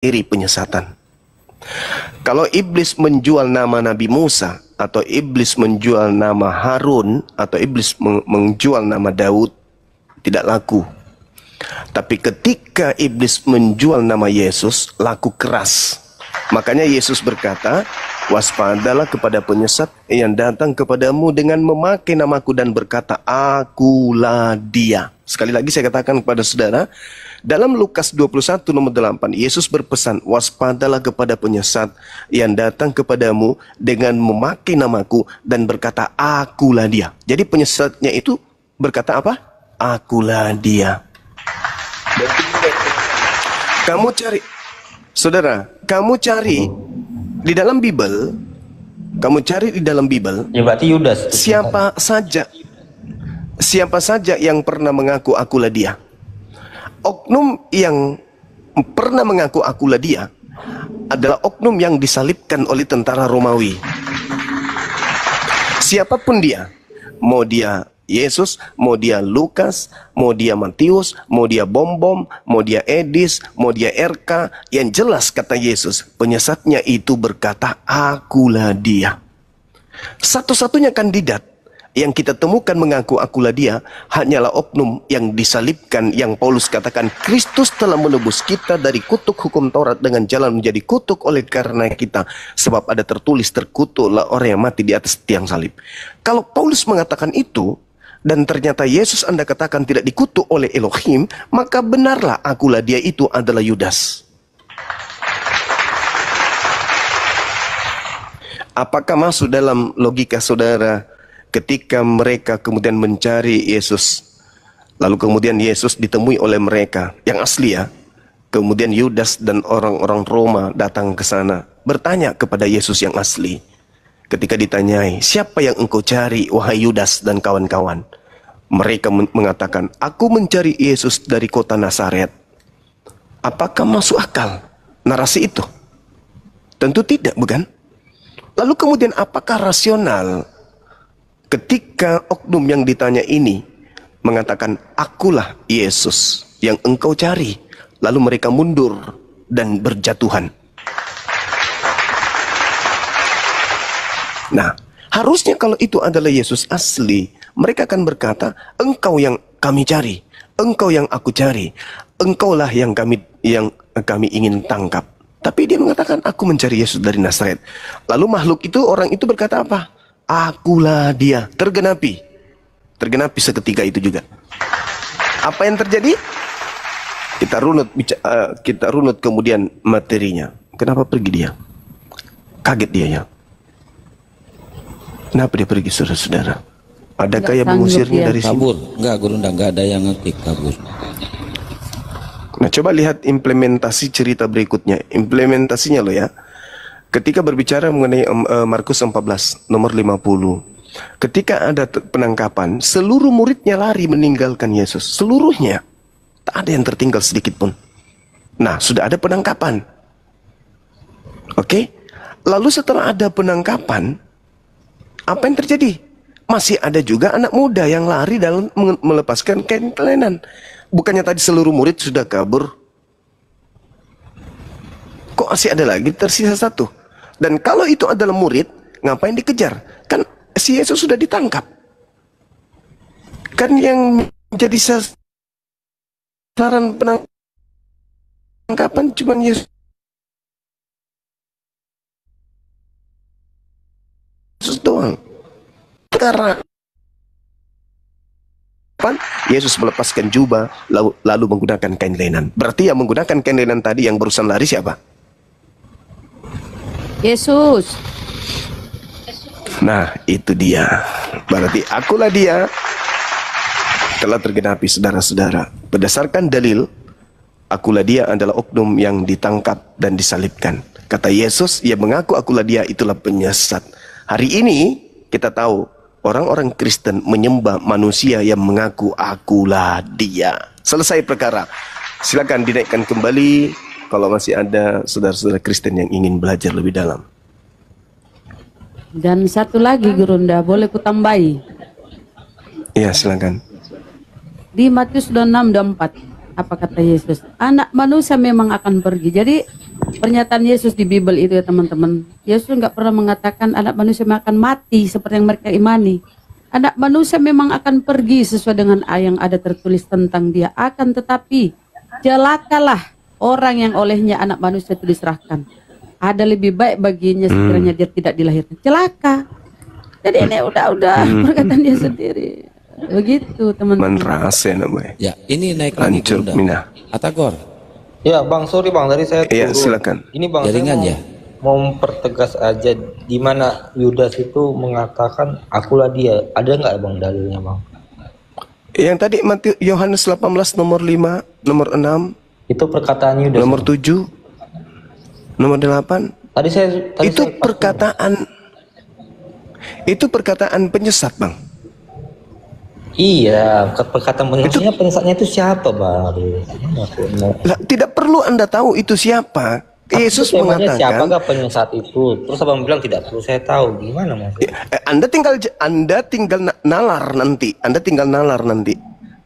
iri penyesatan. Kalau iblis menjual nama Nabi Musa, atau iblis menjual nama Harun, atau iblis menjual nama Daud, tidak laku. Tapi ketika iblis menjual nama Yesus, laku keras. Makanya Yesus berkata, waspadalah kepada penyesat yang datang kepadamu dengan memakai namaku dan berkata, akulah dia. Sekali lagi saya katakan kepada saudara, dalam Lukas 21 nomor 8, Yesus berpesan, waspadalah kepada penyesat yang datang kepadamu dengan memakai namaku dan berkata, akulah dia. Jadi penyesatnya itu berkata apa? Akulah dia. Kamu cari, saudara, kamu cari di dalam Bible, Ya berarti Yudas. Siapa saja yang pernah mengaku akulah dia. Oknum yang pernah mengaku akulah dia adalah oknum yang disalibkan oleh tentara Romawi. Siapapun dia, mau dia Yesus, mau dia Lukas, mau dia Matius, mau dia Bom-Bom, mau dia Edis, mau dia RK, yang jelas kata Yesus, penyesatnya itu berkata, akulah dia. Satu-satunya kandidat yang kita temukan mengaku akulah dia hanyalah oknum yang disalibkan, yang Paulus katakan Kristus telah menebus kita dari kutuk hukum Taurat dengan jalan menjadi kutuk oleh karena kita, sebab ada tertulis terkutuklah orang yang mati di atas tiang salib. Kalau Paulus mengatakan itu dan ternyata Yesus Anda katakan tidak dikutuk oleh Elohim, maka benarlah akulah dia itu adalah Yudas. Apakah masuk dalam logika saudara ketika mereka kemudian mencari Yesus, lalu kemudian Yesus ditemui oleh mereka yang asli ya, kemudian Yudas dan orang-orang Roma datang ke sana bertanya kepada Yesus yang asli. Ketika ditanyai, siapa yang engkau cari wahai Yudas dan kawan-kawan? Mereka mengatakan, aku mencari Yesus dari kota Nazaret. Apakah masuk akal narasi itu? Tentu tidak, bukan? Lalu kemudian apakah rasional ketika oknum yang ditanya ini mengatakan, akulah Yesus yang engkau cari, lalu mereka mundur dan berjatuhan? Nah, harusnya kalau itu adalah Yesus asli, mereka akan berkata, engkau yang kami cari, engkau yang aku cari, engkaulah yang kami ingin tangkap. Tapi dia mengatakan, aku mencari Yesus dari Nazaret. Lalu makhluk itu, orang itu berkata apa? Akulah dia. Tergenapi seketika itu juga. Apa yang terjadi? Kita runut kemudian materinya. Kenapa pergi dia? Kaget dia ya. Kenapa dia pergi, saudara-saudara? Adakah yang mengusirnya dari sini? Kabur. Enggak, Guru, enggak ada yang ngetik, kabur. Nah, coba lihat implementasi cerita berikutnya. Implementasinya loh ya. Ketika berbicara mengenai Markus 14 nomor 50. Ketika ada penangkapan, seluruh muridnya lari meninggalkan Yesus. Seluruhnya. Tak ada yang tertinggal sedikit pun. Nah, sudah ada penangkapan. Oke? Lalu setelah ada penangkapan, apa yang terjadi? Masih ada juga anak muda yang lari dalam melepaskan kain kelenan. Bukannya tadi seluruh murid sudah kabur? Kok masih ada lagi tersisa satu? Dan kalau itu adalah murid, ngapain dikejar? Kan si Yesus sudah ditangkap. Kan yang menjadi sasaran penangkapan cuma Yesus doang. Karena Yesus melepaskan jubah lalu menggunakan kain lenan. Berarti yang menggunakan kain lenan tadi yang barusan lari siapa? Yesus. Nah, itu dia. Berarti akulah dia telah tergenapi, saudara-saudara. Berdasarkan dalil, akulah dia adalah oknum yang ditangkap dan disalibkan. Kata Yesus, ia mengaku akulah dia, itulah penyesat. Hari ini kita tahu orang-orang Kristen menyembah manusia yang mengaku akulah dia. Selesai perkara. Silakan dinaikkan kembali kalau masih ada saudara-saudara Kristen yang ingin belajar lebih dalam. Dan satu lagi, Gurunda, boleh kutambahi? Ya, silakan. Di Matius 26:4, apa kata Yesus? Anak manusia memang akan pergi. Jadi pernyataan Yesus di Bible itu ya teman-teman. Yesus nggak pernah mengatakan anak manusia akan mati seperti yang mereka imani. Anak manusia memang akan pergi sesuai dengan yang ada tertulis tentang dia. Akan tetapi celakalah orang yang olehnya anak manusia itu diserahkan. Ada lebih baik baginya sekiranya dia tidak dilahirkan. Celaka. Jadi ini udah perkataan dia sendiri. Begitu teman-teman. Menrase namanya. Ya, ini naik lagi Hancur Bunda. Mina. Atagor. Ya bang, sorry bang, tadi saya Iya, turun. silakan. Ini bang, Jaringan saya ya? mau mempertegas aja di mana Yudas itu mengatakan akulah dia. Ada nggak bang dalilnya bang? Yang tadi Yohanes 18 nomor 5, nomor 6, Itu perkataan Yudas. nomor Bang. 7, nomor 8. Tadi Itu saya perkataan penyesat, Bang. Iya, perkataan penyesatnya itu siapa bang? Lah, tidak perlu Anda tahu itu siapa. Yesus Siapa mengatakan, gak penyesat itu? Terus abang bilang tidak perlu saya tahu. Gimana mas? Anda tinggal nalar nanti. Anda tinggal nalar nanti.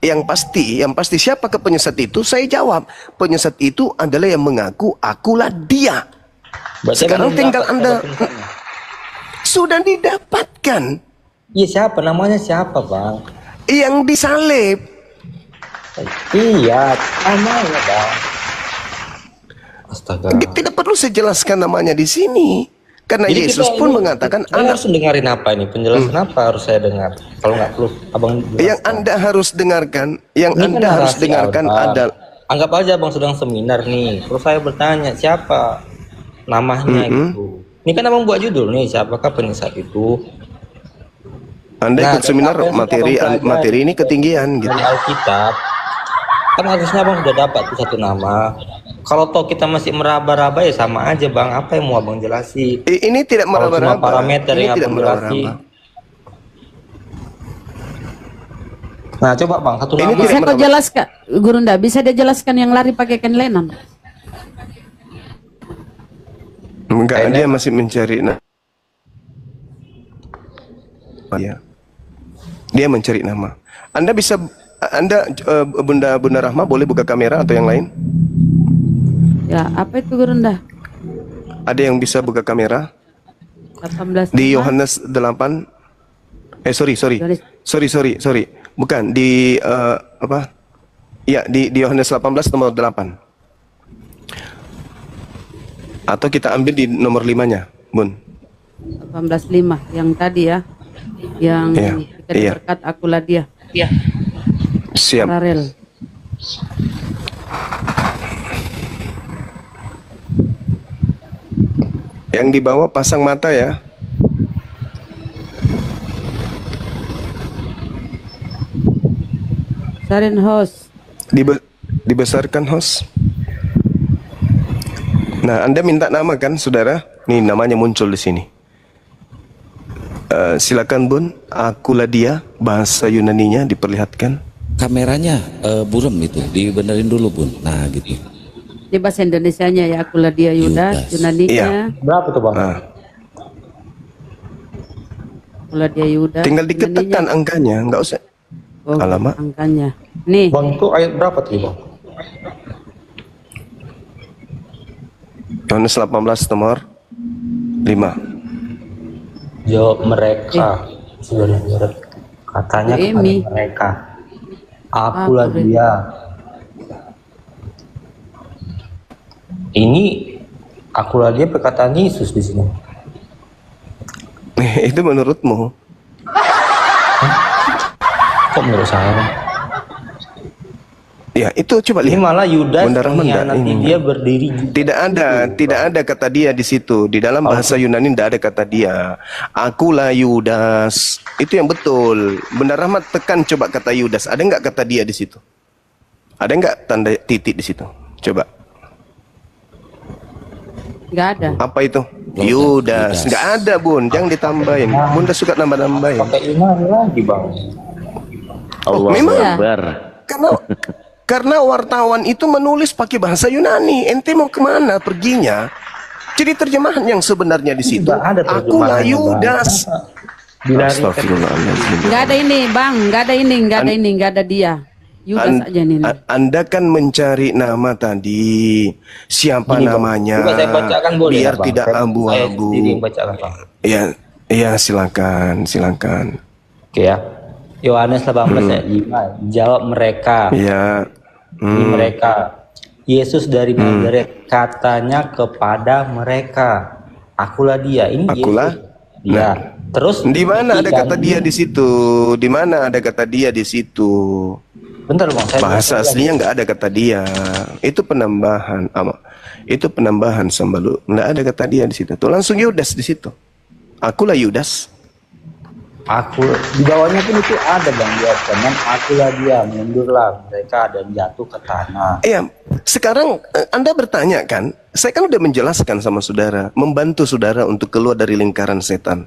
Yang pasti siapa ke penyesat itu? Saya jawab, penyesat itu adalah yang mengaku akulah dia. Berarti Sekarang abang tinggal mendapat Anda penyesatnya. sudah didapatkan Iya siapa? Namanya siapa bang? yang disalib. Iya, namanya bang. Astaga. Tidak perlu saya jelaskan namanya di sini. Karena Jadi Yesus kita pun ini- mengatakan saya harus dengerin apa ini? Penjelasan apa harus saya dengar? Kalau nggak perlu abang yang jelaskan. Anda harus dengarkan, yang Ini kan Anda harus narasi dengarkan Abang. adalah Anggap aja abang sedang seminar nih. Terus saya bertanya siapa namanya gitu. Ini kan abang buat judul nih, siapakah penyesat itu? Anda Nah, ikut seminar apa yang materi abang pelajari materi ini ketinggian gitu. dari Alkitab. Kan harusnya abang sudah dapat tuh satu nama. Kalau toh kita masih meraba-raba ya sama aja bang. Apa yang mau abang jelasin? Ini tidak Kalau cuma meraba-raba. parameter Ini yang tidak abang jelasin. meraba-raba. Nah coba bang satu Ini nama. tidak Bisa kau jelaskan, Gurunda? Bisa dia jelaskan yang lari pakai kain lenan? Enggak, dia masih mencari. Ya. Dia mencari nama. Anda Bunda Rahma boleh buka kamera atau yang lain? Ya, apa itu Gurunda? Ada yang bisa buka kamera? 18 Di Yohanes 8. Sorry. Bukan di apa? Ya, di Yohanes 18 nomor 8. Atau kita ambil di nomor 5-nya, Bun. 18:5 yang tadi ya. Yang Iya, kita iya. berkat akulah dia. Iya. Siap. Rarel. Yang di bawah pasang mata ya. Sarin host. Dibesarkan host. Nah, Anda minta nama kan, saudara? Nih namanya muncul di sini. Silakan Bun, akulah dia. Bahasa Yunaninya diperlihatkan. Kameranya burem itu, dibenerin dulu Bun. Nah gitu. Di bahasa Indonesianya ya akulah dia Yudas, Yudas. Yunaninya Berapa tuh bang? Nah, akulah dia Yudas. tinggal diketekan angkanya, nggak usah. Oh, Alamak. angkanya. Nih, Bang itu ayat berapa tuh bang? Yohanes 18 nomor 5. Jawab mereka. Saudara-saudara, katanya kepada Emi. mereka, akulah Aku dia. Ini akulah dia perkataan Yesus di sini. Itu menurutmu? Kok menurut saya? Ya, itu coba Ini lihat. malah Yudas Bunda Rahman mengkhianati ini. dia berdiri. Tidak ada kata dia di situ. Di dalam bahasa Yunani tidak ada kata dia. Akulah Yudas. Itu yang betul. Bunda Rahmat tekan coba kata Yudas. Ada nggak kata dia di situ? Ada nggak tanda titik di situ? Coba. nggak ada. Apa itu? Yudas. Yudas. Nggak ada Bun. Jangan ditambahin. Bunda suka nambah-nambahin. Pakai iman lagi bang. Oh, memang. Ya. Karena wartawan itu menulis pakai bahasa Yunani. Ente mau kemana perginya? Jadi terjemahan yang sebenarnya di situ. Tidak ada Akulah terjemahannya, Yudas. Dilarikan. Astagfirullahaladzim. Nggak ada ini, Bang. Nggak ada ini, nggak ada ini, nggak ada dia. Yudas aja nih. Anda kan mencari nama tadi, siapa Gini, Bang. namanya, Coba saya bacakan boleh biar ya, Bang? tidak Saya abu-abu. sendiri yang bacakan, Bang. Ya, ya silakan, silakan. Oke ya. Yohanes 18 ayat 5. Jawab mereka. Ya, Ini mereka. Yesus dari Nazaret katanya kepada mereka, akulah dia. Ini Akulah? Yesus. Dia. Terus di mana ada dan- kata dia di situ? Di mana ada kata dia di situ? Bentar, Bang. Bahasa aslinya nggak ada kata dia. Itu penambahan, itu penambahan Sambalu. Nggak ada kata dia di situ. Tuh langsung Yudas di situ. Akulah Yudas. Aku di bawahnya pun itu ada, Bang, dia dan akulah dia, mundurlah mereka dan jatuh ke tanah. Iya, sekarang Anda bertanya kan? Saya kan udah menjelaskan sama saudara, membantu saudara untuk keluar dari lingkaran setan.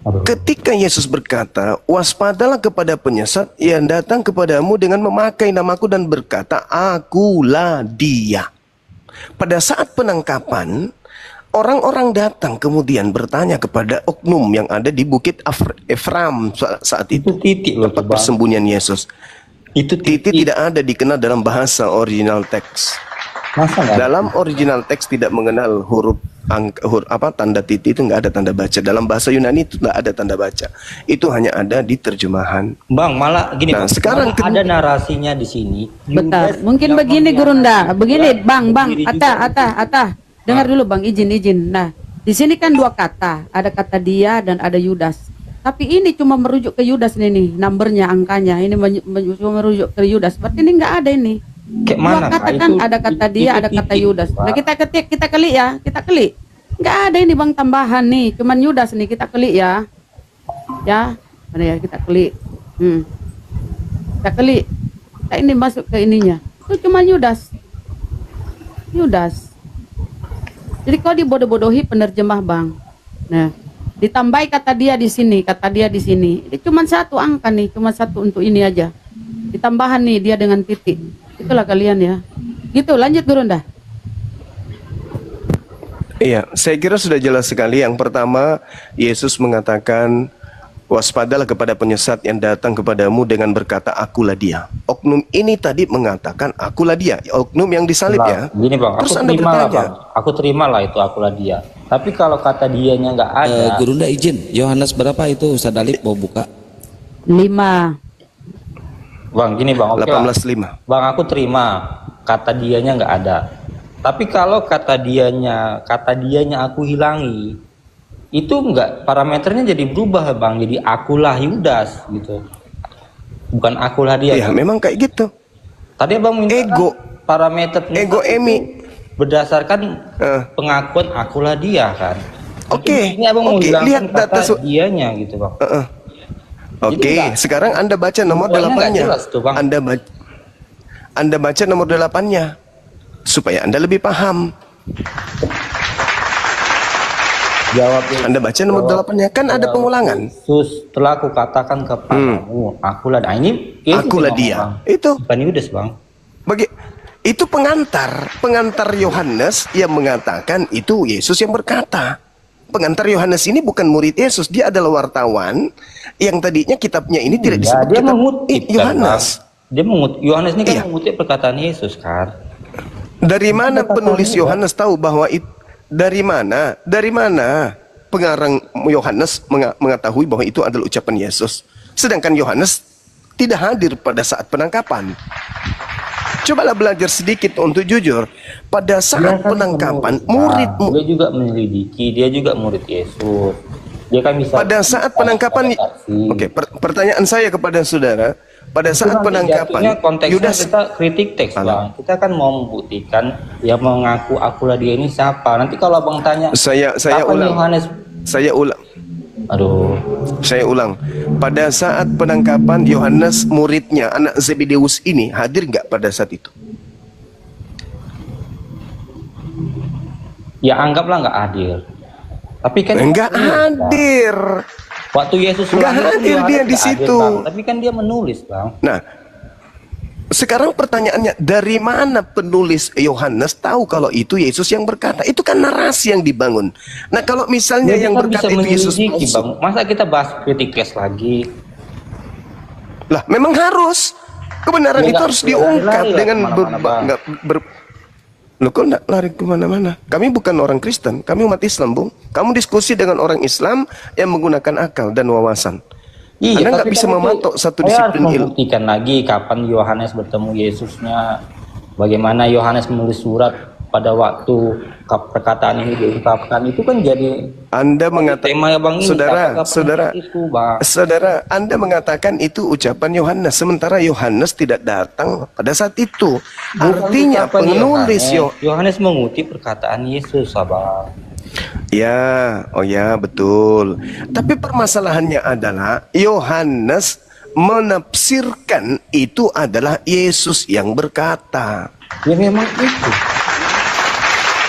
Aduh. Ketika Yesus berkata, waspadalah kepada penyesat yang datang kepadamu dengan memakai namaku dan berkata, akulah dia. Pada saat penangkapan, orang-orang datang kemudian bertanya kepada oknum yang ada di Bukit Efraim saat itu. Itu titik loh, Tempat Bang. persembunyian Yesus. Itu Titik tidak ada dikenal dalam bahasa original teks. Masa nggak? Dalam original teks tidak mengenal huruf tanda titik, itu nggak ada tanda baca. Dalam bahasa Yunani itu nggak ada tanda baca. Itu hanya ada di terjemahan. Bang, malah gini, Nah, Bang, sekarang malah ada narasinya di sini. Bentar, Yudas mungkin yang begini Gurunda, mengkhianati begini Tuhan, Bang, sendiri juga. Atah, dengar dulu Bang, izin. Nah, di sini kan dua kata, ada kata dia dan ada Yudas. Tapi ini cuma merujuk ke Yudas nih, numbernya, angkanya, ini cuma merujuk ke Yudas. Berarti ini nggak ada ini. Kayak Dua mana? kata Pak? kan, Itu- ada kata itu dia, ada kata titik, Yudas. Pak. Nah kita ketik, kita klik. Nggak ada ini Bang tambahan nih, cuman Yudas nih, kita klik ya. Ya, mana ya kita klik. Kita klik. Kita ini masuk ke ininya. Itu cuma Yudas. Jadi kau dibodoh-bodohi penerjemah Bang. Nah, ditambahi kata dia di sini. Ini cuma satu angka nih, cuma satu untuk ini aja. Ditambahan nih dia dengan titik. Itulah kalian ya. Gitu, lanjut Gurunda. Iya, saya kira sudah jelas sekali. Yang pertama, Yesus mengatakan, waspadalah kepada penyesat yang datang kepadamu dengan berkata, akulah dia. Oknum ini tadi mengatakan, akulah dia. Oknum yang disalib ya. Gini, Bang, Terus aku Anda terima lah, bertanya, Bang. Aku terima lah itu akulah dia. Tapi kalau kata dianya nggak ada, Gurunda izin, Yohanes berapa itu Ustaz Alif mau buka? 5. Bang, gini Bang, oke lah. 18:5. Bang, aku terima kata dianya nggak ada. Tapi kalau kata dianya aku hilangi, itu nggak, parameternya jadi berubah Bang, jadi akulah Yudas gitu, bukan akulah dia. Iya, memang kayak gitu. Tadi Bang minta Ego. parameter Ego itu Emi. berdasarkan Eh. pengakuan akulah dia kan. Oke, Ini Abang mau oke, hilangkan lihat data kata dianya gitu Bang. Oke, enggak. sekarang Anda baca nomor Pokoknya nggak 8-nya. jelas tuh, Bang. Anda baca nomor 8-nya supaya Anda lebih paham. Jawab Anda baca nomor 8-nya, kan ada pengulangan. Yesus telah aku katakan kepadamu, akulah. Nah, ini Akulah Bang, dia. Bang. Itu Bukan Yudas Bang. itu pengantar Yohanes yang mengatakan itu Yesus yang berkata. Pengantar Yohanes ini bukan murid Yesus, dia adalah wartawan yang tadinya kitabnya ini tidak Ya, disebut dia kitab mengutip kan, Yohanes. Bang. Dia mengutip, Yohanes ini kan Iya. mengutip perkataan Yesus kan. Dari mana Kata-kata penulis dia. Yohanes tahu bahwa itu dari mana? Dari mana pengarang Yohanes mengetahui bahwa itu adalah ucapan Yesus? Sedangkan Yohanes tidak hadir pada saat penangkapan. Cobalah belajar sedikit untuk jujur. Pada saat Dia kan penangkapan, penulis, Bang. murid Dia juga menyelidiki, dia juga murid Yesus. Dia kan bisa pada saat penangkapan, adaptasi. oke, pertanyaan saya kepada saudara, pada Itu saat nanti penangkapan, jatuhnya konteksnya Yudas, kita kritik teks Bang. Kita kan mau membuktikan yang mengaku akulah dia ini siapa. Nanti kalau Abang tanya, saya kapan ulang, Yohanes? Aduh, saya ulang. Pada saat penangkapan Yohanes, muridnya anak Zebedeus ini hadir nggak pada saat itu? Ya anggaplah nggak hadir. Tapi kan Nggak hadir. waktu Yesus Nggak lahir pun hadir Yohanes dia di nggak hadir, situ. Bang. Tapi kan dia menulis Bang. Nah, sekarang pertanyaannya, dari mana penulis Yohanes tahu kalau itu Yesus yang berkata? Itu kan narasi yang dibangun. Nah, kalau misalnya Dia yang kan berkata bisa itu Yesus menyelidiki, palsu, Bang. Masa kita bahas kritik case lagi? lah memang harus. Kebenaran Ya, itu harus diungkap lari-lari lah dengan kemana-mana, Bang. Loh, kok nggak lari kemana-mana? Kami bukan orang Kristen, kami umat Islam, Bung. Kamu diskusi dengan orang Islam yang menggunakan akal dan wawasan. Iya, Anda nggak tapi bisa kan itu mematok satu saya harus disiplin ilmu. membuktikan lagi kapan Yohanes bertemu Yesusnya, bagaimana Yohanes menulis surat pada waktu perkataan ini diungkapkan, itu kan jadi Anda mengatakan, tema ya Bang ini. saudara, Apakah saudara, itu, Bang? saudara, Anda mengatakan itu ucapan Yohanes, sementara Yohanes tidak datang pada saat itu. Bukan Artinya ucapan penulis Yohanes mengutip perkataan Yesus, Abang. Ya, oh ya, betul. Tapi permasalahannya adalah Yohanes menafsirkan itu adalah Yesus yang berkata. Ya memang itu.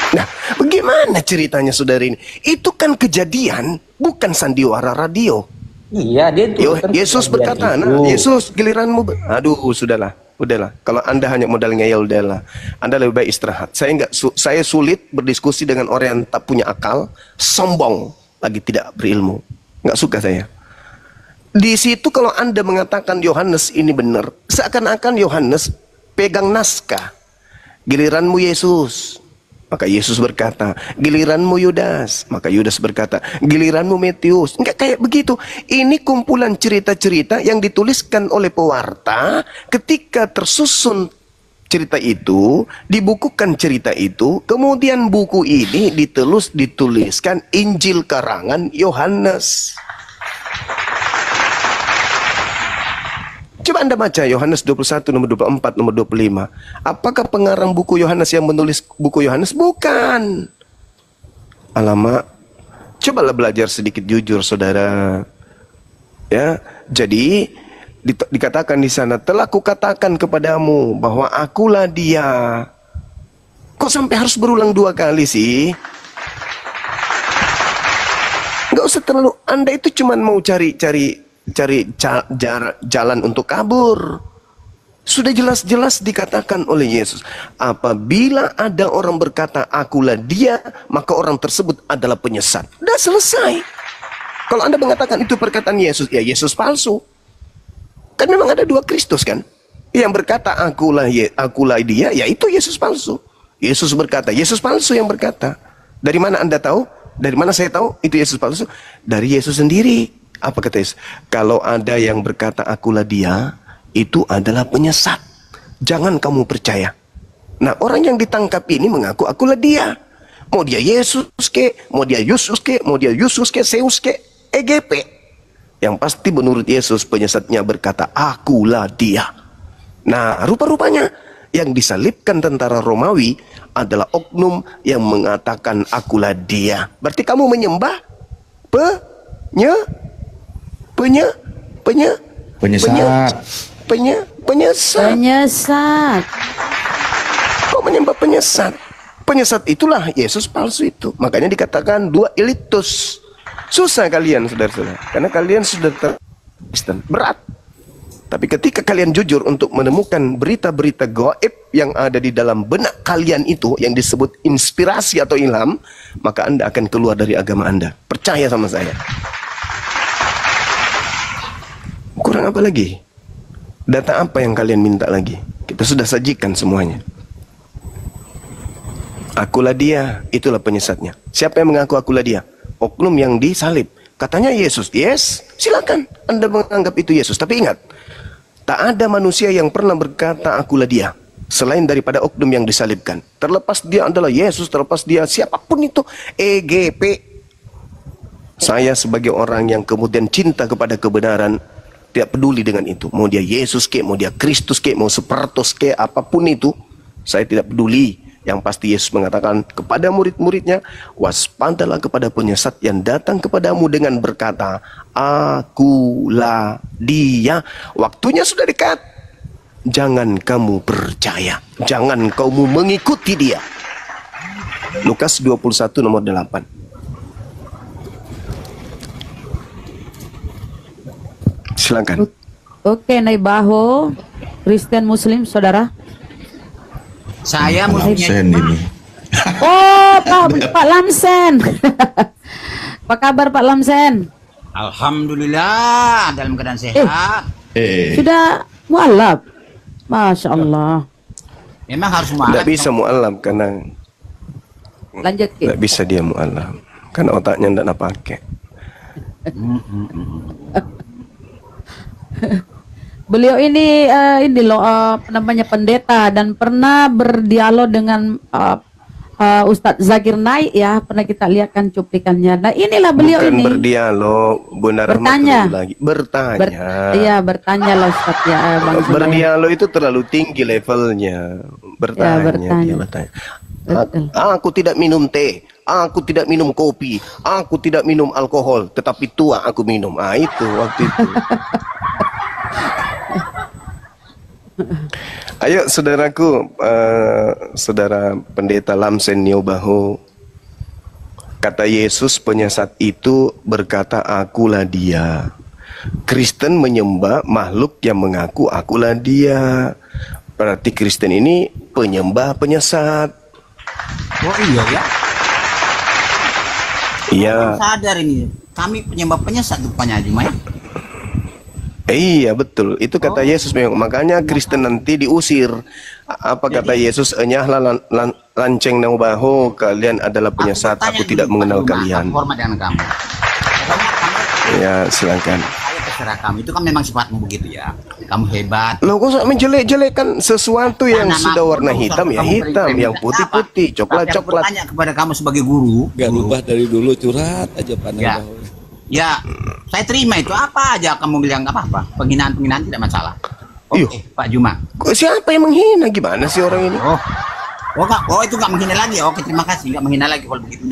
Nah, bagaimana ceritanya saudara ini? Itu kan kejadian, bukan sandiwara radio. Iya, dia tuliskan Yesus kejadian berkata, itu. nah, Yesus giliranmu. Aduh, sudahlah. Kalau Anda hanya modal ngeyel, udahlah. Anda lebih baik istirahat. Saya sulit berdiskusi dengan orang yang tak punya akal, sombong, lagi tidak berilmu. Nggak suka saya. Di situ kalau Anda mengatakan Yohanes ini benar, seakan-akan Yohanes pegang naskah. Giliranmu Yesus. Maka Yesus berkata, giliranmu Yudas. Maka Yudas berkata, giliranmu Matius. Enggak kayak begitu. Ini kumpulan cerita-cerita yang dituliskan oleh pewarta. Ketika tersusun cerita itu, dibukukan cerita itu, kemudian buku ini dituliskan Injil karangan Yohanes. Coba Anda baca Yohanes 21, nomor 24, nomor 25. Apakah pengarang buku Yohanes yang menulis buku Yohanes? Bukan. Alamak. Cobalah belajar sedikit jujur, saudara. Ya, jadi dikatakan di sana, telah kukatakan kepadamu bahwa akulah dia. Kok sampai harus berulang 2 kali sih? Nggak usah terlalu, Anda itu cuma mau cari jalan untuk kabur. Sudah jelas-jelas dikatakan oleh Yesus, apabila ada orang berkata akulah dia, maka orang tersebut adalah penyesat. Sudah selesai. Kalau Anda mengatakan itu perkataan Yesus, ya Yesus palsu. Kan memang ada 2 Kristus kan? Yang berkata akulah dia, ya itu Yesus palsu. Yesus berkata, Yesus palsu yang berkata. Dari mana Anda tahu? Dari mana saya tahu itu Yesus palsu? Dari Yesus sendiri. Apa kata Yesus? Kalau ada yang berkata akulah dia, itu adalah penyesat. Jangan kamu percaya. Nah, orang yang ditangkap ini mengaku akulah dia. Mau dia Yesus ke, mau dia Yesus ke, mau dia Yesus ke, Zeus ke, EGP. Yang pasti menurut Yesus penyesatnya berkata akulah dia. Nah, rupa-rupanya yang disalibkan tentara Romawi adalah oknum yang mengatakan akulah dia. Berarti kamu menyembah Penyesat. Kok menyembah penyesat? Penyesat itulah Yesus palsu itu. Makanya dikatakan 2 elitus. Susah kalian, saudara-saudara. Karena kalian sudah Kristen. Berat. Tapi ketika kalian jujur untuk menemukan berita-berita gaib yang ada di dalam benak kalian itu, yang disebut inspirasi atau ilham, maka Anda akan keluar dari agama Anda. Percaya sama saya. Kurang apa lagi? Data apa yang kalian minta lagi? Kita sudah sajikan semuanya. Akulah dia, itulah penyesatnya. Siapa yang mengaku akulah dia? Oknum yang disalib. Katanya Yesus. Yes, silakan Anda menganggap itu Yesus. Tapi ingat, tak ada manusia yang pernah berkata akulah dia selain daripada oknum yang disalibkan. Terlepas dia adalah Yesus, terlepas dia siapapun itu, EGP. Saya sebagai orang yang kemudian cinta kepada kebenaran, tidak peduli dengan itu. Mau dia Yesus ke, mau dia Kristus ke, mau Sepertus ke, apapun itu, saya tidak peduli. Yang pasti Yesus mengatakan kepada murid-muridnya, waspadalah kepada penyesat yang datang kepadamu dengan berkata, akulah dia. Waktunya sudah dekat. Jangan kamu percaya. Jangan kamu mengikuti dia. Lukas 21 nomor 8. Silakan. Oke, Naibaho, Kristen Muslim, saudara. Saya muslimnya ini. Oh, Pak Lamsen. Apa kabar Pak Lamsen? alhamdulillah dalam keadaan sehat. Sudah mualaf. Masya Allah. Memang harus Tidak mualaf. bisa mu'alaf karena Lanjut Ki. tidak bisa dia mu'alaf karena otaknya tidak nak pakai. Beliau ini loh apa namanya pendeta dan pernah berdialog dengan Ustadz Zakir Naik ya, pernah kita lihatkan cuplikannya. Nah inilah beliau Bukan ini berdialog, Bunda Rahmat bertanya. terlalu lagi. Bertanya. Iya bertanya lah Ustadz ya Bang Zubair. Berdialog itu terlalu tinggi levelnya. Bertanya, bertanya. dia bertanya. Betul. Aku tidak minum teh, aku tidak minum kopi, aku tidak minum alkohol, tetapi tua aku minum. Ah itu waktu itu. Ayo saudaraku, saudara pendeta Lamsen Niobaho, kata Yesus penyesat itu berkata akulah dia. Kristen menyembah makhluk yang mengaku akulah dia. Berarti Kristen ini penyembah penyesat. Oh iya ya. Iya. Sadar ini. Kami penyembah penyesat rupanya Juma ya. Iya betul, itu kata Yesus memang. Makanya Kristen nanti diusir. Apa kata Yesus? Enyahlah lanceng Niobaho, kalian adalah penyesat. Aku tidak mengenal kalian. Aku hormat dengan kamu. Pokoknya kamu, Ya silakan. saya terserah kamu. Itu kan memang sifatmu begitu ya. Kamu hebat. Lo kok menjelek-jelekan sesuatu yang Nah, sudah nama- warna hitam ya kamu hitam, beri- yang beri- putih-putih, Tapi aku coklat-coklat. bertanya kepada kamu sebagai guru. Gak rubah dari dulu curhat aja Pak Ya. Niobaho. Ya, saya terima itu apa aja kamu bilang nggak apa-apa. Penghinaan tidak masalah. Oke, Yuh. Pak Juma. Kok siapa yang menghina? Gimana sih orang ini? Oh itu nggak menghina lagi. Oke, terima kasih nggak menghina lagi kalau begitu.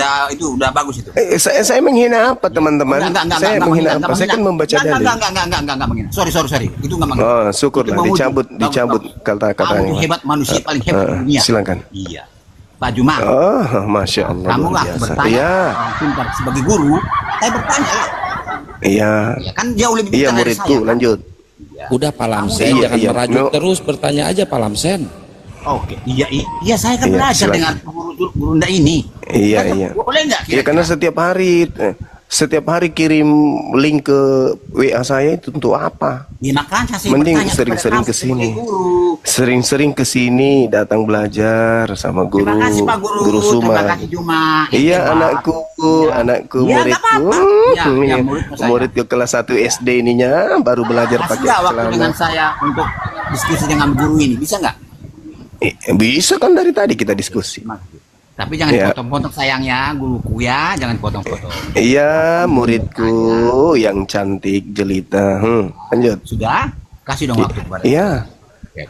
Udah bagus itu. Saya menghina apa teman-teman? Saya menghina apa? Saya kan membaca dalil. Enggak menghina. Sorry. Itu nggak menghina. Oh, syukurlah Itu memuji. dicabut Bagus. kata-katanya. Kamu hebat, manusia paling hebat di dunia. Silakan. Iya. Pak Juma, Oh, masya Allah. kamu luar nggak biasa. bertanya Iya, orang pintar sebagai guru. Saya bertanya lah. iya, Ya kan jauh lebih iya pintar dari muridku. saya. Lanjut. Udah Pak Lamsen, Iya, jangan iya. merajuk No. terus, bertanya aja Pak Lamsen. Oke, iya saya kan Iya, belajar silakan. dengan guru Unda ini. Iya, Kan iya. Boleh nggak? Ya karena setiap hari kirim link ke WA saya itu untuk apa? Ya, makanya saya Mending bertanya sering-sering kepada kamu kesini. sebagai guru. Sering-sering ke sini datang belajar sama guru, Terima kasih Pak Guru. Guru Suma. Terima kasih Juma. Iya Hebat. anakku, Iya. anakku, Iya, nggak muridku. apa-apa. Iya, iya, muridku saya. Muridku kelas 1 SD ininya baru belajar Kasih pakai nggak waktu celana. dengan saya untuk diskusi dengan guru ini? Bisa nggak? Bisa kan dari tadi kita diskusi. Tapi jangan Iya. potong-potong sayangnya, guruku ya, jangan potong-potong. Iya, muridku yang cantik jelita. Lanjut. Sudah? Kasih dong waktu kepada Iya. Oke.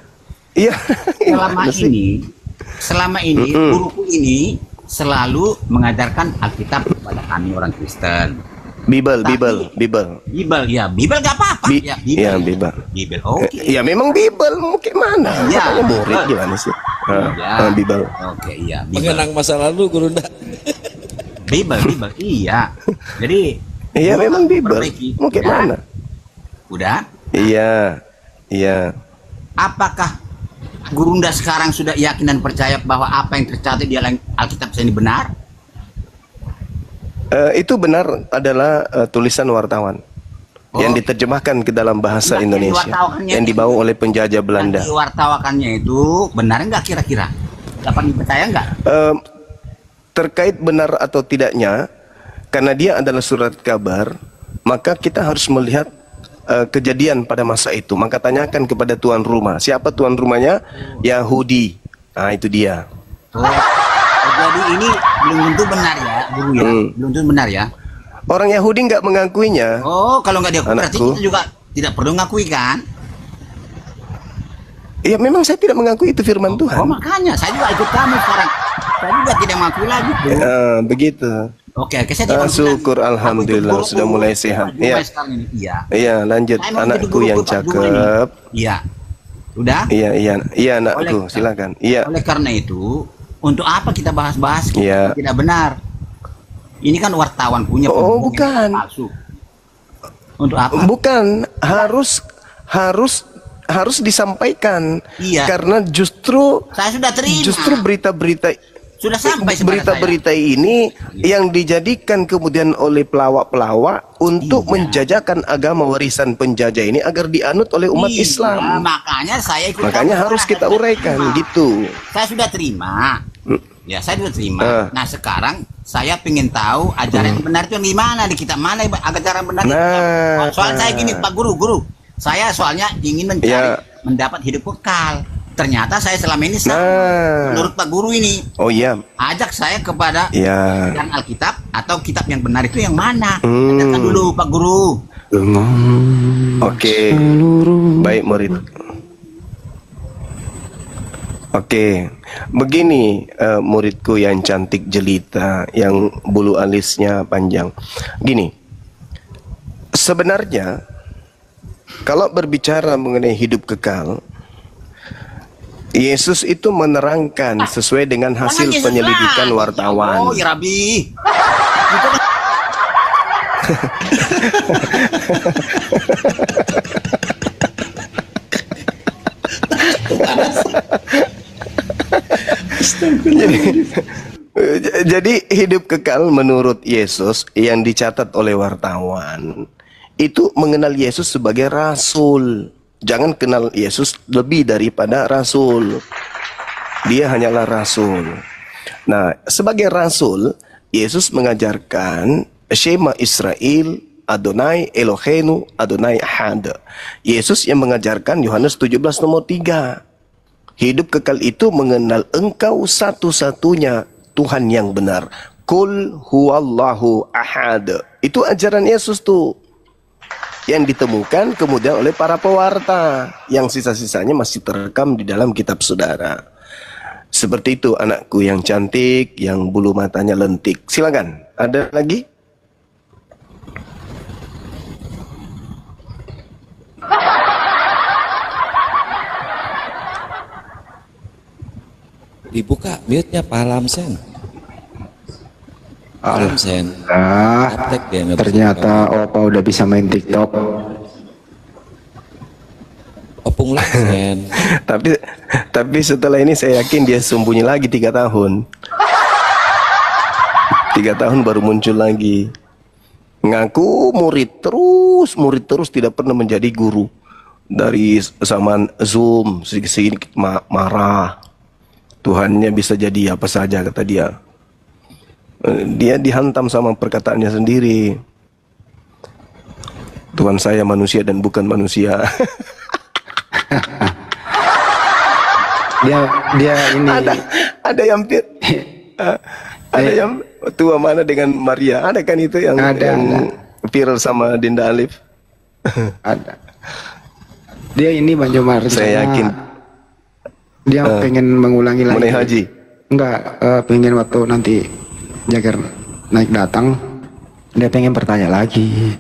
Iya. Selama Gimana sih? selama ini guruku ini selalu mengajarkan Alkitab kepada kami orang Kristen. Bibel. Bibel ya, Bibel nggak apa-apa. Ya, Iya, Bibel. Bibel. Oke. Ya memang Bibel, mau kayak mana? Iya, Katanya murid Bibel. gimana sih? Iya. Bibel. Oke, iya, Bibel. Mengenang masa lalu Guru Nda. Bibel, iya. Jadi Iya guru memang harus Bibel. memperbaiki. Mau kayak Udah? mana? Udah? Iya. Apakah Gurunda sekarang sudah yakin dan percaya bahwa apa yang tercatat di Alkitab ini benar? Itu benar adalah tulisan wartawan yang diterjemahkan ke dalam bahasa Nah, yang Indonesia diwartawannya yang itu- dibawa oleh penjajah Belanda. Yang diwartawakannya itu benar nggak kira-kira? Dapat dipercaya nggak? Terkait benar atau tidaknya, karena dia adalah surat kabar, maka kita harus melihat kejadian pada masa itu. Maka tanyakan kepada tuan rumah. Siapa tuan rumahnya? Yahudi. Nah itu dia. Jadi ini belum tentu benar ya, guru ya. Belum tentu benar ya. Orang Yahudi nggak mengakuinya. Oh, kalau nggak diakui berarti Anakku. kita juga tidak perlu ngakui kan? Ya memang saya tidak mengakui itu firman Tuhan. Oh makanya saya juga ikut kamu sekarang. Saya juga tidak mengakui lagi tuh. Begitu. Oke, saya tidak Syukur bilang, alhamdulillah aku ikut sudah guru, mulai sehat. Pak Juma Iya. sekarang ini. Iya. Iya, lanjut Saya mau jadi anakku guru yang Pak Juma ini. cakep. Iya. Udah? Iya anakku, silakan. Iya. Oleh karena itu, untuk apa kita bahas-bahas Iya. tidak benar? Ini kan wartawan punya Oh, pembohong bukan. yang palsu. Untuk apa? Bukan, harus disampaikan. Iya. Karena justru Saya sudah terima. berita-berita Sudah sampai kepada saya. Berita-berita ini yang dijadikan kemudian oleh pelawak-pelawak untuk menjajakan agama warisan penjajah ini agar dianut oleh umat Iya, Islam. makanya saya ikut. Makanya harus kita uraikan gitu. Saya sudah terima. Ya, saya sudah terima. Nah, sekarang saya ingin tahu ajaran yang benar itu yang gimana, di kitab mana ajaran benar itu. Soal saya gini, Pak Guru. Saya soalnya ingin mencari mendapat hidup kekal. Ternyata saya selama ini salah. Menurut Pak Guru ini. Oh iya. Ajak saya kepada yang Alkitab atau kitab yang benar itu yang mana? Ajarkan dulu Pak Guru. Oke. Baik murid. Oke. Begini muridku yang cantik jelita, yang bulu alisnya panjang. Gini. Sebenarnya kalau berbicara mengenai hidup kekal, Yesus itu menerangkan sesuai dengan hasil penyelidikan wartawan. Oh, ya Rabi. Jadi hidup kekal menurut Yesus yang dicatat oleh wartawan itu mengenal Yesus sebagai rasul. Jangan kenal Yesus lebih daripada rasul. Dia hanyalah rasul. Nah, sebagai rasul, Yesus mengajarkan Shema Israel, Adonai Eloheinu, Adonai Ahad. Yesus yang mengajarkan Yohanes 17 nomor 3. Hidup kekal itu mengenal Engkau satu-satunya Tuhan yang benar. Qul huwallahu ahad. Itu ajaran Yesus tuh, yang ditemukan kemudian oleh para pewarta, yang sisa-sisanya masih terekam di dalam kitab saudara. Seperti itu anakku yang cantik, yang bulu matanya lentik. Silakan, ada lagi? Dibuka mute-nya Pak Lamsen. Lamsen. Ternyata Opa udah bisa main TikTok. Opung Lamsen. tapi setelah ini saya yakin dia sembunyi lagi 3 tahun. 3 tahun baru muncul lagi. Ngaku murid terus tidak pernah menjadi guru. Dari zaman Zoom sedikit marah. Tuhannya bisa jadi apa saja kata dia. Dia dihantam sama perkataannya sendiri. Tuhan saya manusia dan bukan manusia. dia ini ada yang ada yang tua mana dengan Maria, ada kan itu yang viral sama Dinda Alif. Ada. Dia ini Bang Jomar, saya yakin dia pengen mengulangi lagi. Haji. Enggak, pengen waktu nanti Jagger naik datang, dia pengen bertanya lagi.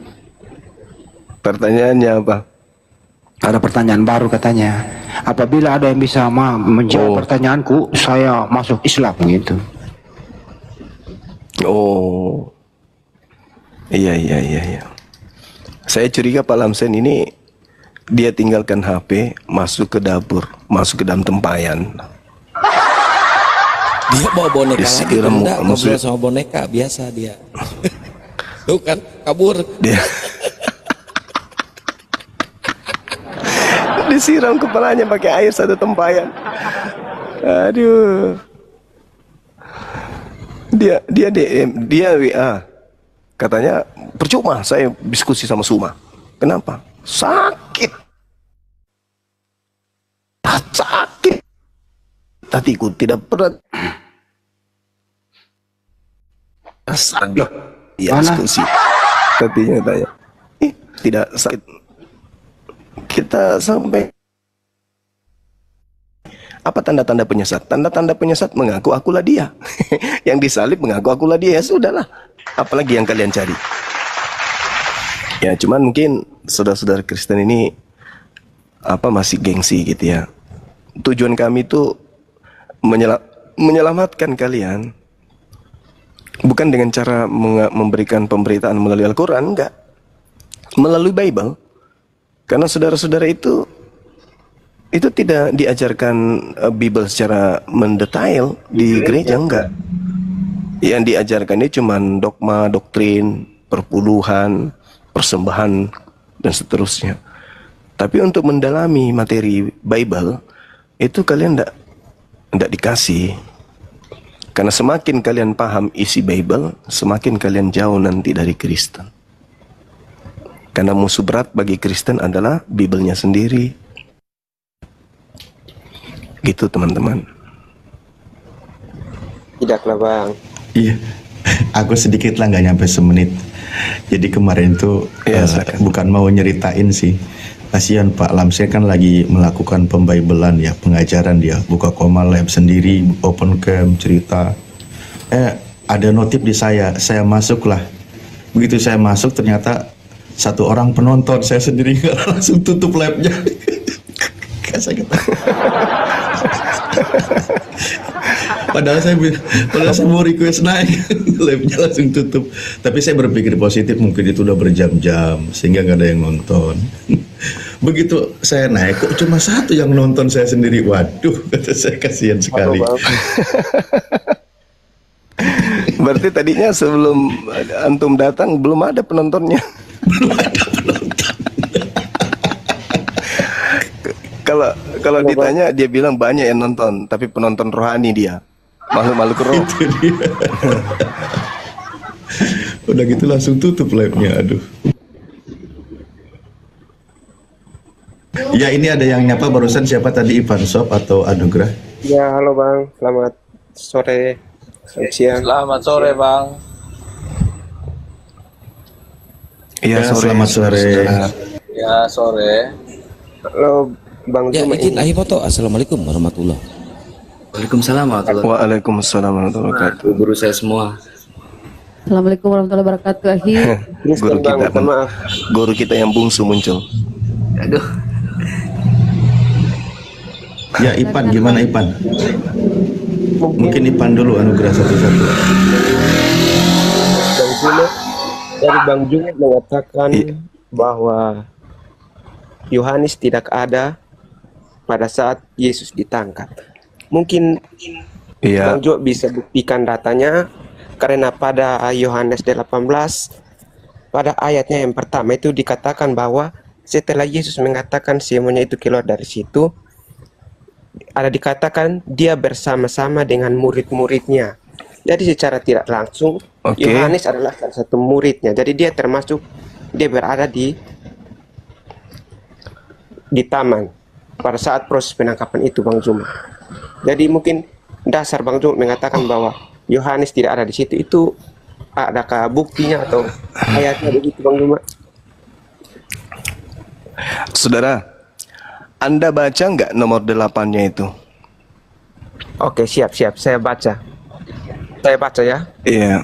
Pertanyaannya apa? Ada pertanyaan baru katanya. Apabila ada yang bisa menjawab pertanyaanku, saya masuk Islam gitu. Oh, iya. Saya curiga Pak Lamsen ini dia tinggalkan HP, masuk ke dapur, masuk ke dalam tempayan. Dia bawa boneka lagi, enggak ngobrol sama boneka biasa dia. Tuh kan kabur. Dia disiram kepalanya pakai air satu tempayan. Aduh. Dia DM, dia WA. Katanya percuma saya diskusi sama Suma. Kenapa? Sakit. Hatiku tidak pernah diskusi. Katanya tanya. Tidak sakit. Kita sampai apa tanda-tanda penyesat? Tanda-tanda penyesat mengaku akulah dia. Yang disalib mengaku akulah dia. Ya sudahlah. Apalagi yang kalian cari? Ya cuman mungkin saudara-saudara Kristen ini masih gengsi gitu ya. Tujuan kami itu menyelamatkan kalian bukan dengan cara memberikan pemberitaan melalui Al-Quran, enggak, melalui Bible. Karena saudara-saudara itu Itu tidak diajarkan Bible secara mendetail di gereja, enggak. Yang diajarkan ini cuma dogma, doktrin, perpuluhan, persembahan, dan seterusnya. Tapi untuk mendalami materi Bible, itu kalian enggak dikasih. Karena semakin kalian paham isi Bible, semakin kalian jauh nanti dari Kristen. Karena musuh berat bagi Kristen adalah Bible-nya sendiri. Gitu teman-teman. Tidaklah bang. Iya, aku sedikit lah, nggak nyampe semenit. Jadi kemarin tuh bukan mau nyeritain sih. Kasihan Pak Lamsir kan lagi melakukan pembaibelan ya, pengajaran dia, buka koma lab sendiri, open camp, cerita. Ada notif di saya masuk lah. Begitu saya masuk ternyata satu orang penonton, saya sendiri langsung tutup labnya. Saya kata. Padahal saya mau request naik, live-nya langsung tutup. Tapi saya berpikir positif, mungkin itu udah berjam-jam sehingga nggak ada yang nonton. Begitu saya naik, kok cuma satu yang nonton, saya sendiri. Waduh, kata saya, kasihan sekali. Berarti tadinya sebelum antum datang belum ada penontonnya. Belum ada penonton. Kalau ditanya dia bilang banyak yang nonton, tapi penonton rohani dia. Makhluk-makhluk roh. Itu dia. Udah gitu langsung tutup live-nya, aduh. Ya, ini ada yang nyapa barusan, siapa tadi, Ivan Shop atau Anugrah? Ya, halo bang, selamat sore, selamat siang. Selamat sore bang. Iya, selamat sore. Ya sore. Halo bang Ya, Zuma, izin lahir foto. Assalamualaikum warahmatullahi. Waalaikumsalam warahmatullahi wabarakatuh. Waalaikumsalam warahmatullahi wabarakatuh. Guru saya semua. Assalamualaikum warahmatullahi wabarakatuh. Guru kita, maaf. Guru kita yang bungsu muncul. Aduh. Ya, Ipan, gimana Ipan? Mungkin Ipan dulu, Anugrah satu-satu. Bang Zuma, dari Bang Zuma mengatakan bahwa Yohanes tidak ada pada saat Yesus ditangkap. Mungkin Bang Jo bisa buktikan datanya, karena pada Yohanes 18 pada ayatnya yang pertama itu dikatakan bahwa setelah Yesus mengatakan semuanya itu keluar dari situ, ada dikatakan dia bersama-sama dengan murid-muridnya. Jadi secara tidak langsung Yohanes adalah salah satu muridnya. Jadi dia berada di taman pada saat proses penangkapan itu, Bang Zuma. Jadi mungkin dasar Bang Zuma mengatakan bahwa Yohanes tidak ada di situ, itu adakah buktinya atau ayatnya begitu, Bang Zuma? Saudara, Anda baca nggak nomor 8-nya itu? Oke, siap. Saya baca ya. Iya.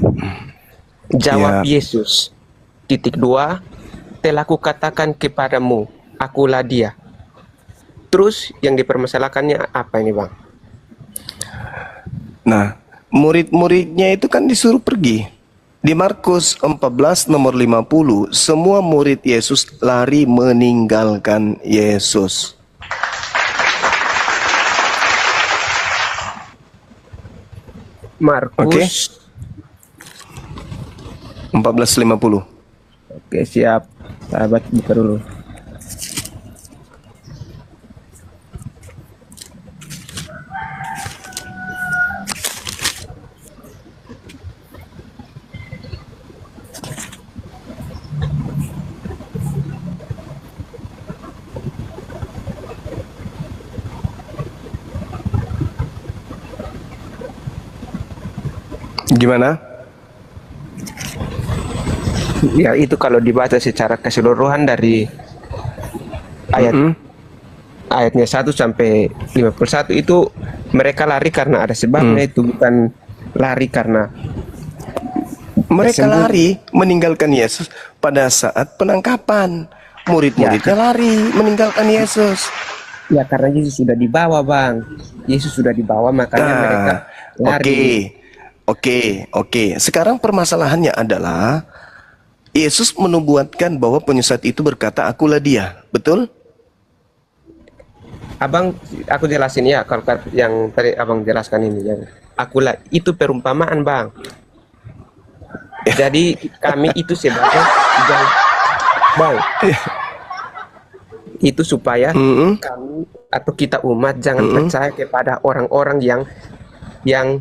Jawab Yesus, (2) telah kukatakan kepadamu, akulah dia. Terus yang dipermasalahkannya apa ini, Bang? Nah, murid-muridnya itu kan disuruh pergi. Di Markus 14 nomor 50, semua murid Yesus lari meninggalkan Yesus. Markus 14:50. Oke, siap. Sahabat buka dulu. Gimana? Ya, itu kalau dibaca secara keseluruhan dari ayatnya 1 sampai 51 itu mereka lari karena ada sebabnya, itu bukan lari karena mereka lari meninggalkan Yesus pada saat penangkapan. Murid-muridnya lari meninggalkan Yesus. Ya, karena Yesus sudah dibawa, Bang. Yesus sudah dibawa, makanya mereka lari. Oke. Sekarang permasalahannya adalah Yesus menubuatkan bahwa penyesat itu berkata, akulah dia. Betul? Abang, aku jelasin ya, kalau yang tadi abang jelaskan ini, yang akulah itu perumpamaan bang. Jadi kami itu sebagai bang, itu supaya kami atau kita umat jangan percaya kepada orang-orang yang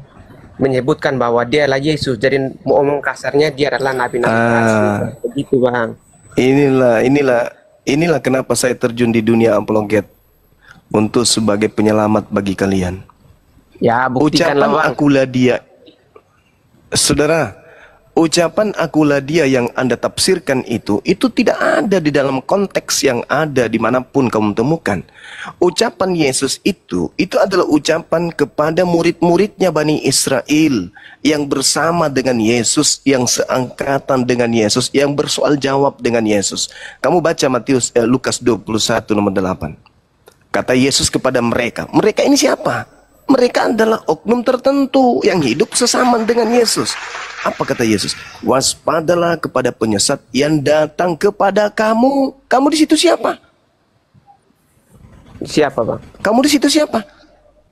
menyebutkan bahwa dia adalah Yesus. Jadi mau omong kasarnya dia adalah nabi-nabi palsu. Begitu bang. Inilah kenapa saya terjun di dunia apologet untuk sebagai penyelamat bagi kalian. Ya, buktikanlah ucapan bang. akulah dia, saudara. Ucapan akulah dia yang Anda tafsirkan itu tidak ada di dalam konteks yang ada dimanapun kamu temukan. Ucapan Yesus itu adalah ucapan kepada murid-muridnya Bani Israel yang bersama dengan Yesus, yang seangkatan dengan Yesus, yang bersoal jawab dengan Yesus. Kamu baca Lukas 21 nomor 8. Kata Yesus kepada mereka ini siapa? Mereka adalah oknum tertentu yang hidup sesama dengan Yesus. Apa kata Yesus? Waspadalah kepada penyesat yang datang kepada kamu. Kamu di situ siapa? Siapa bang? Kamu di situ siapa?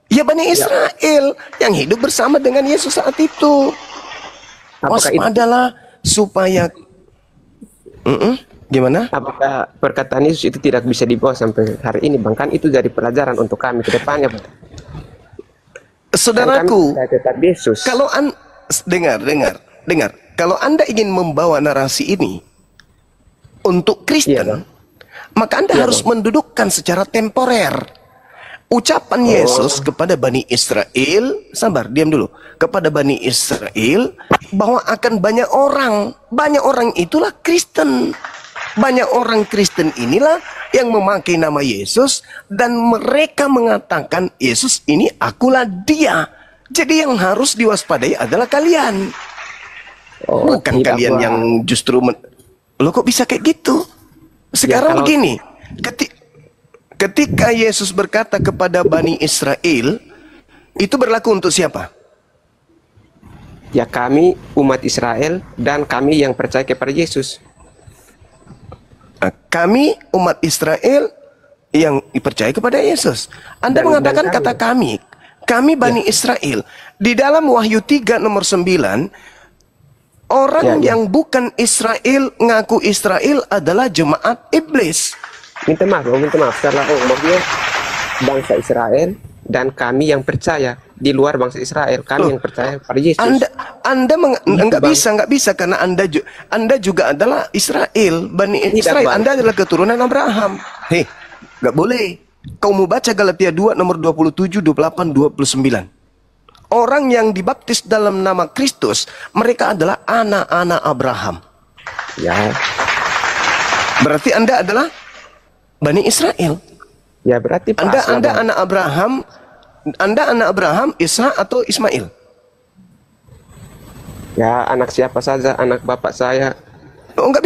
Ya Bani Israel yang hidup bersama dengan Yesus saat itu. Waspadalah supaya gimana? Apakah perkataan Yesus itu tidak bisa dibawa sampai hari ini bang? Kan itu jadi pelajaran untuk kami ke depannya bang. Saudaraku, tetap Yesus. Kalau dengar. Kalau Anda ingin membawa narasi ini untuk Kristen, maka Anda harus mendudukkan secara temporer ucapan Yesus kepada Bani Israel. Sabar, diam dulu. Kepada Bani Israel bahwa akan banyak orang itulah Kristen. Banyak orang Kristen inilah yang memakai nama Yesus dan mereka mengatakan Yesus ini akulah dia. Jadi yang harus diwaspadai adalah kalian. Bukan kalian yang justru loh kok bisa kayak gitu? Sekarang begini, ketika Yesus berkata kepada Bani Israel, itu berlaku untuk siapa? Ya kami umat Israel dan kami yang percaya kepada Yesus. Kami umat Israel yang percaya kepada Yesus. Anda mengatakan kata kami Bani Israel. Di dalam Wahyu 3 nomor 9, orang yang bukan Israel ngaku Israel adalah jemaat iblis. Minta maaf. Setelah maksudnya bangsa Israel dan kami yang percaya di luar bangsa Israel, kami yang percaya pada Yesus. Anda nggak bisa karena Anda juga adalah Israel, Bani Israel. Anda adalah keturunan Abraham. Hei, nggak boleh. Kau mau baca Galatia 2 nomor 27, 28, 29. Orang yang dibaptis dalam nama Kristus, mereka adalah anak-anak Abraham. Ya. Berarti Anda adalah Bani Israel. Ya berarti Anda anak Abraham. Anda anak Abraham, Ishak atau Ismail? Ya anak siapa saja, anak bapak saya. Oh nggak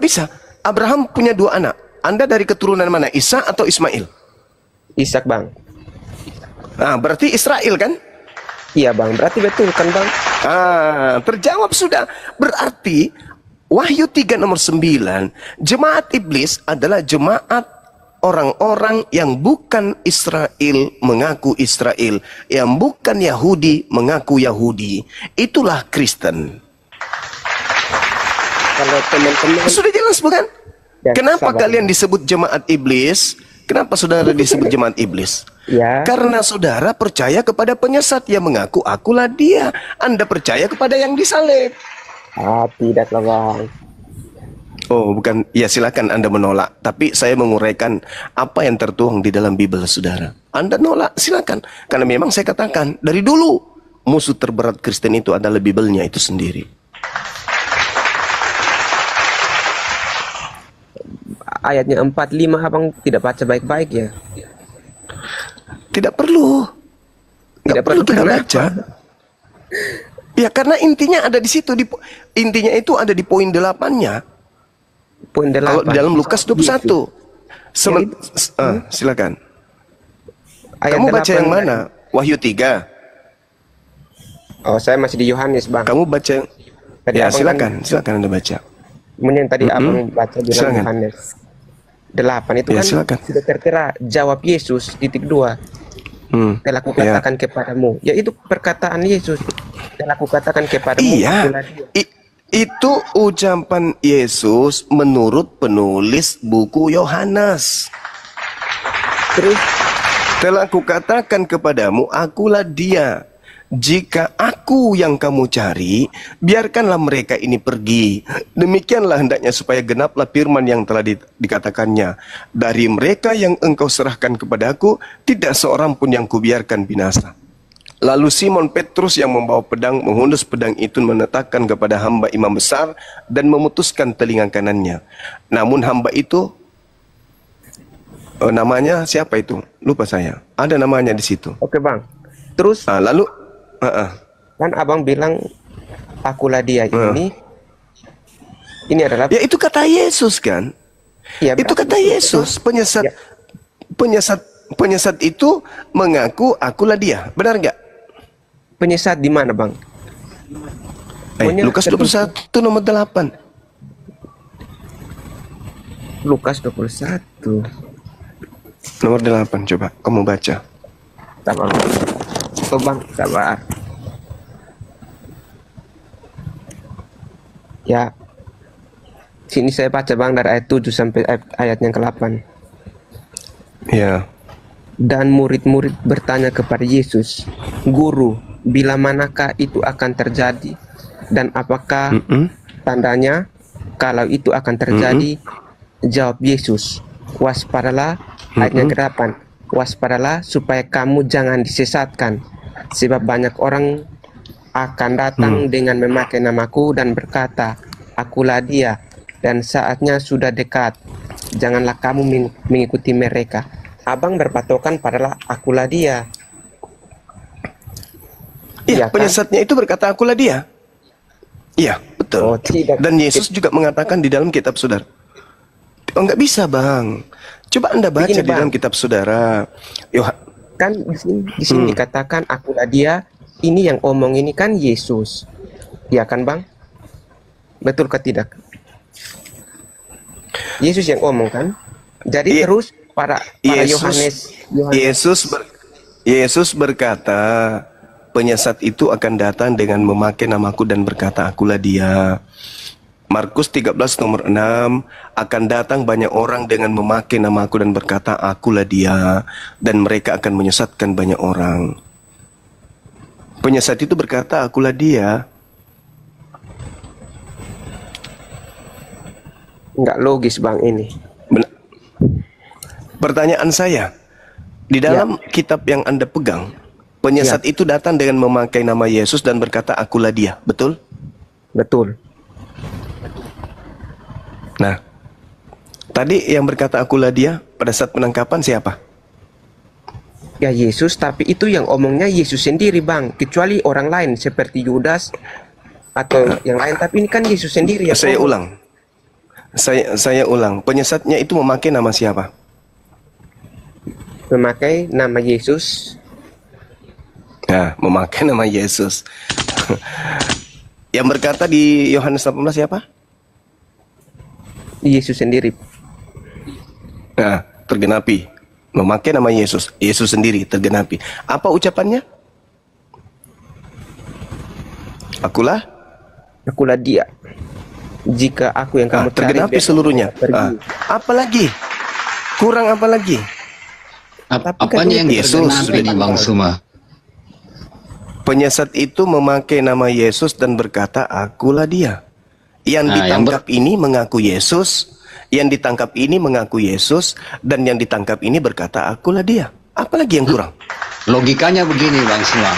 bisa. Abraham punya 2 anak. Anda dari keturunan mana, Ishak atau Ismail? Ishak bang. Nah berarti Israel kan? Iya bang, berarti betul kan bang? Terjawab sudah. Berarti Wahyu 3 nomor 9, jemaat iblis adalah jemaat orang-orang yang bukan Israel mengaku Israel, yang bukan Yahudi mengaku Yahudi. Itulah Kristen. Kalau teman-teman sudah jelas bukan? Ya, kenapa kalian disebut jemaat iblis? Kenapa saudara disebut jemaat iblis? Ya. Karena saudara percaya kepada penyesat yang mengaku akulah dia. Anda percaya kepada yang disalib. Tidaklah bang. Oh bukan, ya silakan Anda menolak. Tapi saya menguraikan apa yang tertuang di dalam Bible saudara. Anda nolak, silakan. Karena memang saya katakan dari dulu musuh terberat Kristen itu adalah Bible-nya itu sendiri. Ayatnya 45 abang tidak baca baik-baik ya? Tidak perlu. Tidak perlu kita baca. Ya karena intinya ada di situ. Intinya itu ada di poin 8-nya. Poin 8. Kalau dalam Lukas 21. Silakan. Kamu baca yang mana? Wahyu 3. Oh, saya masih di Yohanes, Bang. Kamu baca. Ya, silakan Anda baca. Yang tadi abang baca di dalam Yohanes. 8 itu Ya, kan silakan. sudah tertera jawab Yesus titik 2. Telah kukatakan kepadamu. Ya itu perkataan Yesus. Telah kukatakan kepadamu. Iya. akulah dia. Itu ucapan Yesus menurut penulis buku Yohanes. Terus telah kukatakan kepadamu, akulah dia. Jika aku yang kamu cari, biarkanlah mereka ini pergi. Demikianlah hendaknya supaya genaplah firman yang telah dikatakannya. Dari mereka yang engkau serahkan kepadaku, tidak seorang pun yang kubiarkan binasa. Lalu Simon Petrus yang membawa pedang menghunus pedang itu menetapkan kepada hamba imam besar dan memutuskan telinga kanannya. Namun hamba itu, namanya siapa itu? Lupa saya. Ada namanya di situ. Oke bang. Terus lalu kan abang bilang akulah dia ini adalah. Ya itu kata Yesus kan? Ya, itu kata Yesus. Penyesat itu mengaku akulah dia. Benar nggak? Penyesat di mana bang? Lukas 21 nomor 8. Lukas 21 nomor 8, coba kamu baca. Sabar bang, sabar. Ya, sini saya baca bang dari ayat 7 sampai ayat yang ke-8. Ya. Dan murid-murid bertanya kepada Yesus, Guru, bila manakah itu akan terjadi? Dan apakah tandanya kalau itu akan terjadi? Jawab Yesus, waspadalah, ayat yang ke-8. Waspadalah supaya kamu jangan disesatkan, sebab banyak orang akan datang dengan memakai namaku dan berkata, akulah dia, dan saatnya sudah dekat. Janganlah kamu mengikuti mereka. Abang berpatokan padalah akulah dia. Iya, penyesatnya itu berkata akulah dia. Iya, betul. Oh, tidak. Dan Yesus juga mengatakan di dalam kitab saudara. Oh, nggak bisa bang. Coba Anda baca Begini, di dalam kitab saudara. Kan di sini dikatakan akulah dia. Ini yang omong ini kan Yesus. Ya kan bang? Betul ke tidak? Yesus yang omong kan? Jadi terus para Yesus berkata, penyesat itu akan datang dengan memakai namaku dan berkata akulah dia. Markus 13 nomor 6, akan datang banyak orang dengan memakai namaku dan berkata akulah dia, dan mereka akan menyesatkan banyak orang. Penyesat itu berkata akulah dia. Nggak logis bang ini. Pertanyaan saya, di dalam kitab yang Anda pegang, penyesat itu datang dengan memakai nama Yesus dan berkata akulah dia, betul? Betul. Nah, tadi yang berkata akulah dia pada saat penangkapan siapa? Ya Yesus, tapi itu yang omongnya Yesus sendiri bang, kecuali orang lain seperti Yudas atau yang lain, tapi ini kan Yesus sendiri yang Saya omong. ulang. Saya ulang. Penyesatnya itu memakai nama siapa? Memakai nama Yesus. Nah, memakai nama Yesus. Yang berkata di Yohanes 18 siapa? Yesus sendiri. Nah, tergenapi. Memakai nama Yesus. Yesus sendiri tergenapi. Apa ucapannya? Akulah dia. Jika aku yang kamu cari, tergenapi seluruhnya. Apa lagi? Kurang apa lagi? Apanya yang Yesus tergenapi nih Bang Suma? Penyesat itu memakai nama Yesus dan berkata akulah dia. Yang ditangkap ini mengaku Yesus, yang ditangkap ini mengaku Yesus, dan yang ditangkap ini berkata akulah dia. Apalagi yang kurang? Logikanya begini Bang Suma.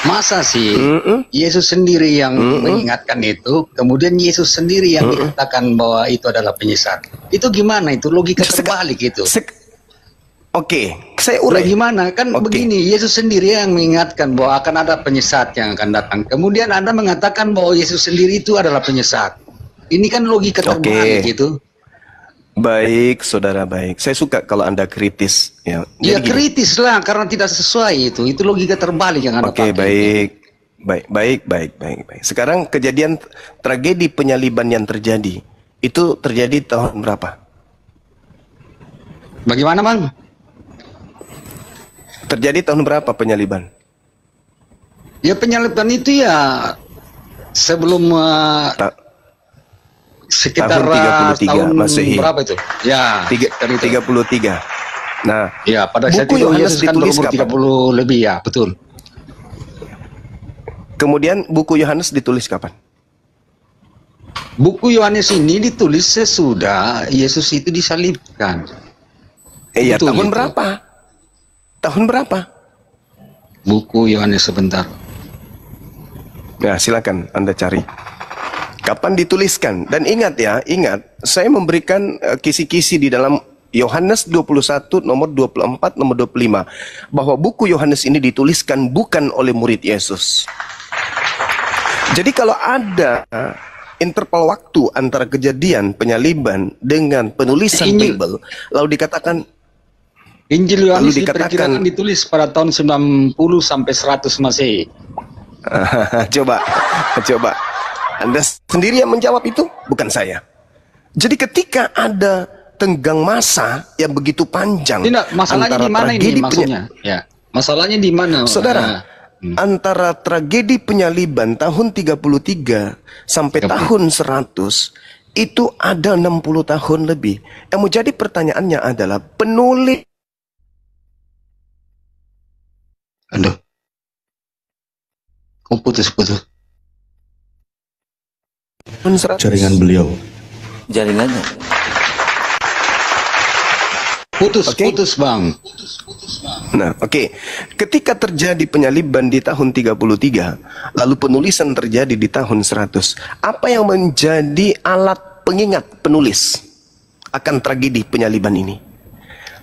Masa sih Yesus sendiri yang mengingatkan itu, kemudian Yesus sendiri yang dikatakan bahwa itu adalah penyesat. Itu gimana itu? Logika terbalik itu. Oke, saya urai. Gimana? Kan begini, Yesus sendiri yang mengingatkan bahwa akan ada penyesat yang akan datang. Kemudian Anda mengatakan bahwa Yesus sendiri itu adalah penyesat. Ini kan logika terbalik gitu. Baik, saudara baik. Saya suka kalau Anda kritis. Ya kritis lah, karena tidak sesuai itu. Itu logika terbalik yang Anda pakai. Baik. Sekarang kejadian tragedi penyaliban yang terjadi, itu terjadi tahun berapa? Bagaimana, Bang? Terjadi tahun berapa penyaliban? Ya penyaliban itu ya sebelum sekitar tahun 33 tahun Masehi. berapa itu? Ya, 33. Nah, ya pada saat buku itu Yohanes Yesus kan ditulis berumur kapan? 30 lebih ya, betul. Kemudian buku Yohanes ditulis kapan? Buku Yohanes ini ditulis sesudah Yesus itu disalibkan. Iya, Betul tahun itu. berapa? Tahun berapa? Buku Yohanes sebentar. Nah, silakan Anda cari. Kapan dituliskan? Dan ingat ya, ingat, saya memberikan kisi-kisi di dalam Yohanes 21 nomor 24 nomor 25 bahwa buku Yohanes ini dituliskan bukan oleh murid Yesus. Jadi kalau ada interval waktu antara kejadian penyaliban dengan penulisan Bible, lalu dikatakan Injil Yohanes lalu dikatakan diperkirakan ditulis pada tahun 90 sampai 100 Masehi. Coba Anda sendiri yang menjawab itu, bukan saya. Jadi ketika ada tenggang masa yang begitu panjang, tidak, masalahnya di mana ini maksudnya? Ya, masalahnya di mana, saudara? Antara tragedi penyaliban tahun 33 sampai tahun 100 itu ada 60 tahun lebih. Yang menjadi pertanyaannya adalah penulis. Aduh, kok putus-putus? Jaringan beliau. Jaringannya. Putus, Bang. Nah, oke. Ketika terjadi penyaliban di tahun 33, lalu penulisan terjadi di tahun 100, apa yang menjadi alat pengingat penulis akan tragedi penyaliban ini?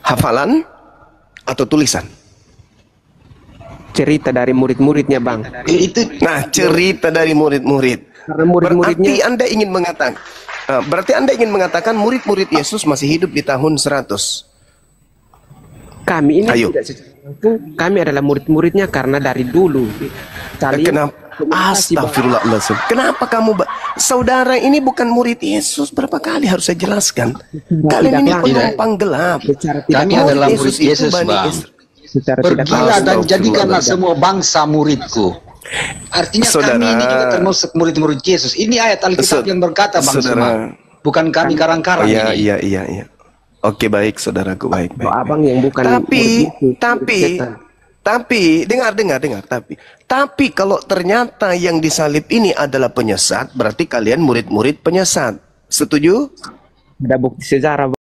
Hafalan atau tulisan? Cerita dari murid-muridnya, Bang. Nah, cerita dari murid-murid. Karena murid-muridnya berarti Anda ingin mengatakan murid-murid Yesus masih hidup di tahun 100. Kami ini tidak secara langsung, kami adalah murid-muridnya karena dari dulu. Kenapa? Astagfirullahaladzim. Kenapa kamu, saudara ini bukan murid Yesus? Berapa kali harus saya jelaskan? Kalian ini penumpang gelap. Kami adalah murid Yesus, Bang. Pergilah dan jadikanlah semua bangsa muridku. Artinya kami ini juga termasuk murid-murid Yesus. Ini ayat Alkitab yang berkata, Bang Suma. Bukan kami karang-karang ini. Iya. Oke, baik, saudaraku, baik. Abang yang bukan tapi dengar. Tapi kalau ternyata yang disalib ini adalah penyesat, berarti kalian murid-murid penyesat. Setuju? Ada bukti sejarah.